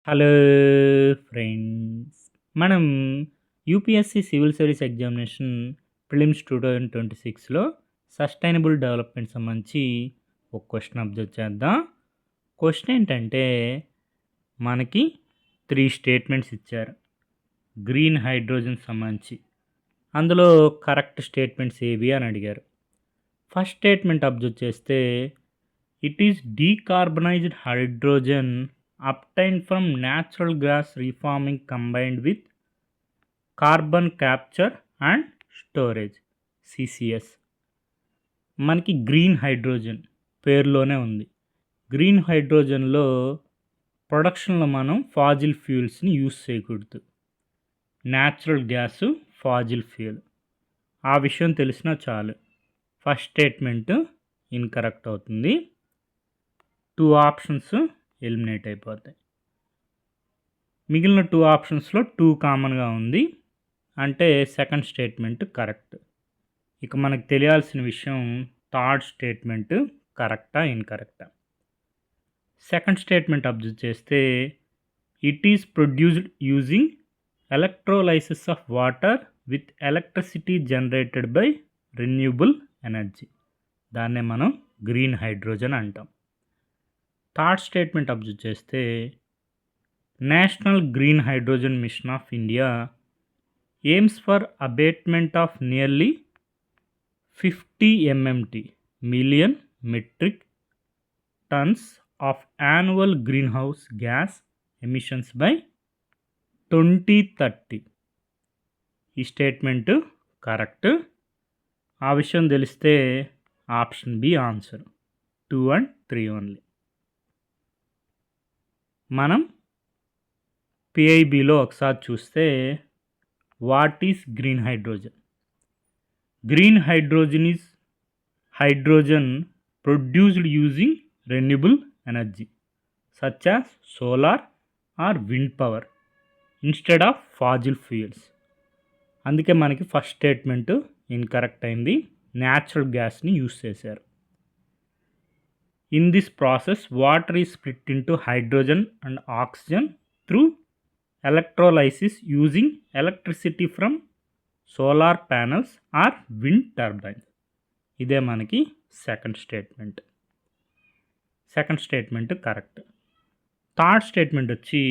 Hello friends. మనం UPSC civil service examination prelims 2026లో sustainable development సంబంధించి ఒక క్వెషన్ అబ్జర్వ్ చేద్దాం. క్వెషన్ ఏంటంటే మనకి 3 స్టేట్మెంట్స్ ఇచ్చారు. గ్రీన్ హైడ్రోజన్ సంబంధించి. అందులో కరెక్ట్ స్టేట్మెంట్స్ ఏవి అని అడిగారు. ఫస్ట్ స్టేట్మెంట్ అబ్జర్వ్ చేస్తే it is decarbonised hydrogen obtained from natural gas reforming combined with carbon capture and storage CCS. మనకి గ్రీన్ హైడ్రోజన్ పేరులోనే ఉంది. గ్రీన్ హైడ్రోజన్లో ప్రొడక్షన్లో మనం ఫాజిల్ ఫ్యూయల్స్ని యూస్ చేయకూడదు. Natural gas Faasil fuel. ఆ విషయం తెలిసినా చాలు. ఫస్ట్ స్టేట్మెంట్ ఇన్కరెక్ట్ అవుతుంది. 2 ఆప్షన్స్ ఎలిమినేట్ అయిపోతాయి. మిగిలిన 2 ఆప్షన్స్లో 2 కామన్గా ఉంది. అంటే సెకండ్ స్టేట్మెంట్ కరెక్ట్. ఇక మనకు తెలియాల్సిన విషయం థర్డ్ స్టేట్మెంట్ కరెక్టా ఇన్కరెక్టా. సెకండ్ స్టేట్మెంట్ అబ్జర్వ్ చేస్తే it is produced using electrolysis of water with electricity generated by renewable energy. దాన్నే మనం గ్రీన్ హైడ్రోజన్ అంటాం. థర్డ్ స్టేట్మెంట్ అబ్జర్వ్ చేస్తే national green hydrogen mission of India aims for abatement of nearly 50 MMT million metric tons of annual green house gas emissions by 2030. ఈ statement correct. ఆ విషయం తెలిస్తే option B answer 2 and 3 only. మనం పిఐబిలో ఒకసారి చూస్తే what is green hydrogen. Green hydrogen is hydrogen produced using renewable energy such as solar or wind power instead of fossil fuels. అందుకే మనకి first statement incorrect అయింది. Natural గ్యాస్ని use చేశారు. In this process, water is split into hydrogen and oxygen through electrolysis using electricity from solar panels or wind turbines. ఇదే మనకి second statement. Second statement correct. Third statement వచ్చి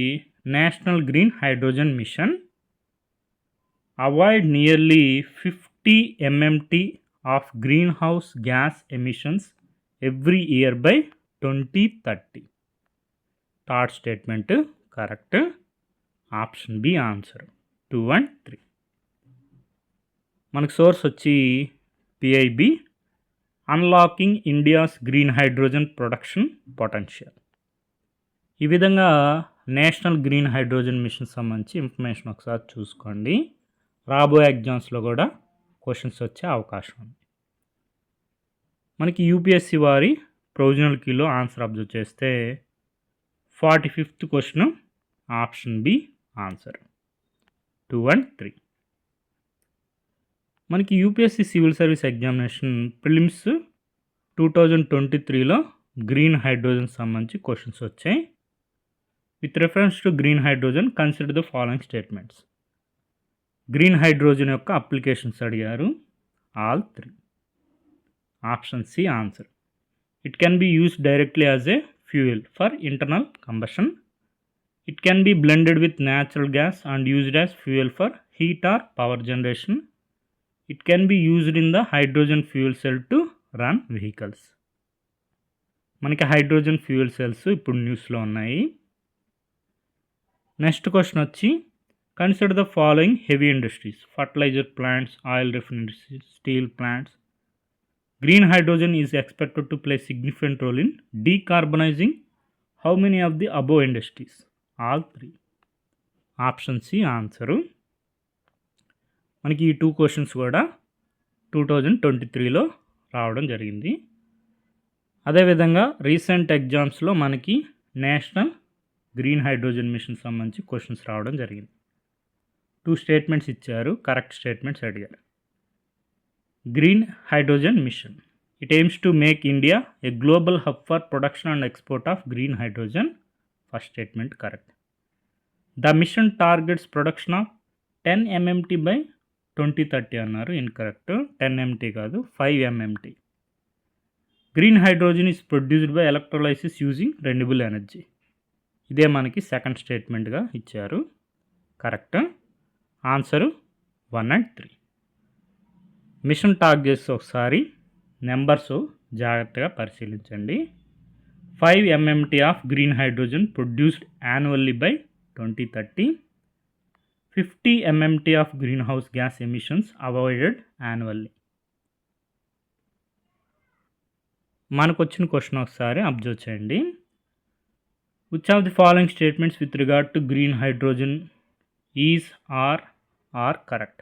national green hydrogen mission avoid nearly 50 MMT of green house gas emissions every year by 2030. Third statement correct. Option B answer 2 and 3. మనకు source వచ్చి PIB unlocking India's green hydrogen production potential. ఈ విధంగా national green hydrogen mission సంబంధించి information ఒకసారి చూసుకోండి. రాబోయే ఎగ్జామ్స్లో కూడా క్వశ్చన్స్ వచ్చే అవకాశం ఉంది. మనకి యూపీఎస్సి వారి ప్రొవిజనల్ కీలో ఆన్సర్ అబ్జర్వ్ చేస్తే 45th question option B answer 2 and 3. మనకి UPSC civil service examination prelims 2023లో గ్రీన్ హైడ్రోజన్ సంబంధించి క్వశ్చన్స్ వచ్చాయి. With reference to green hydrogen consider the following statements. Green hydrogen యొక్క అప్లికేషన్స్ అడిగారు. All 3. Option C answer. It can be used directly as a fuel for internal combustion. It can be blended with natural gas and used as fuel for heat or power generation. It can be used in the hydrogen fuel cell to run vehicles. మనకి hydrogen fuel cells ఇప్పుడు న్యూస్లో ఉన్నాయి. Next question వచ్చి consider the following heavy industries. Fertiliser plants, oil refineries, steel plants. Green hydrogen is expected to play significant role in decarbonizing how many of the above industries? All 3. Option C answer. మనకి ఈ 2 questions కూడా 2023లో రావడం జరిగింది. అదేవిధంగా recent ఎగ్జామ్స్లో మనకి national green hydrogen mission సంబంధించి questions రావడం జరిగింది. 2 స్టేట్మెంట్స్ ఇచ్చారు. కరెక్ట్ స్టేట్మెంట్స్ అడిగారు. Green Hydrogen Mission. It aims to make India a global hub for production and export of green hydrogen. First statement correct. The mission targets production of 10 MMT by 2030 అన్నారు. Incorrect. 10 MT కాదు, 5 MMT. Green hydrogen is produced by electrolysis using renewable energy. ఇదే మనకి second స్టేట్మెంట్గా ఇచ్చారు. Correct. Answer 1 and 3. Mission targets ఒకసారి numbers జాగ్రత్తగా పరిశీలించండి. 5 MMT of green hydrogen produced annually by 2030. 50 MMT of green house gas emissions avoided annually. మనకు వచ్చిన question ఒకసారి అబ్జర్వ్ చేయండి. Which of the following statements with regard to green hydrogen is are correct?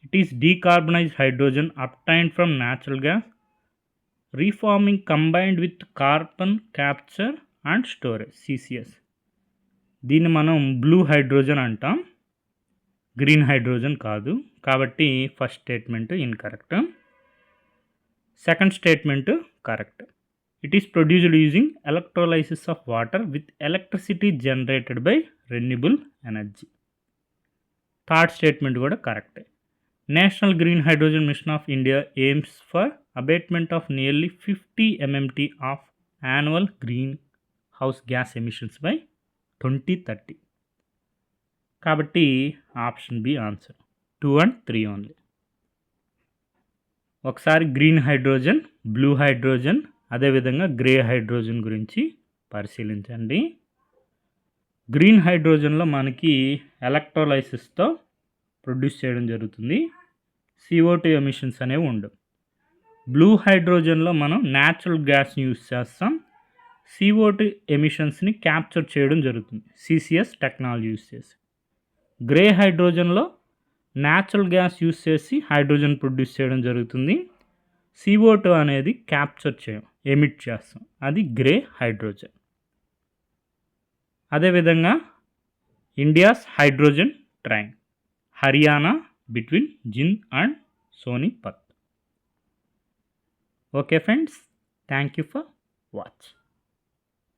It is decarbonized hydrogen obtained from natural gas, reforming combined with carbon capture and storage CCS. దీన్ని మనం blue hydrogen అంటాం, green hydrogen కాదు. కాబట్టి first statement incorrect. Second statement correct. It is produced using electrolysis of water with electricity generated by renewable energy. Third statement కూడా కరెక్టే. National green hydrogen mission of India aims for abatement of nearly 50 MMT of annual green house gas emissions by 2030. కాబట్టి option B answer. 2 and 3 only. ఒకసారి green hydrogen, blue hydrogen, అదేవిధంగా grey hydrogen గురించి పరిశీలించండి. Green హైడ్రోజన్లో మనకి ఎలక్ట్రోలైసిస్తో produce చేయడం జరుగుతుంది. CO2 emissions అనేవి ఉండవు. బ్లూ హైడ్రోజన్లో మనం న్యాచురల్ గ్యాస్ని యూస్ చేస్తాం. CO2 ఎమిషన్స్ని క్యాప్చర్ చేయడం జరుగుతుంది CCS టెక్నాలజీ యూస్ చేసి. గ్రే హైడ్రోజన్లో న్యాచురల్ గ్యాస్ యూస్ చేసి హైడ్రోజన్ ప్రొడ్యూస్ చేయడం జరుగుతుంది. CO2 అనేది క్యాప్చర్ చేయం, ఎమిట్ చేస్తాం. అది గ్రే హైడ్రోజన్. అదేవిధంగా India's hydrogen train, Haryana between Jind and Sonipat. Okay friends, thank you for watching.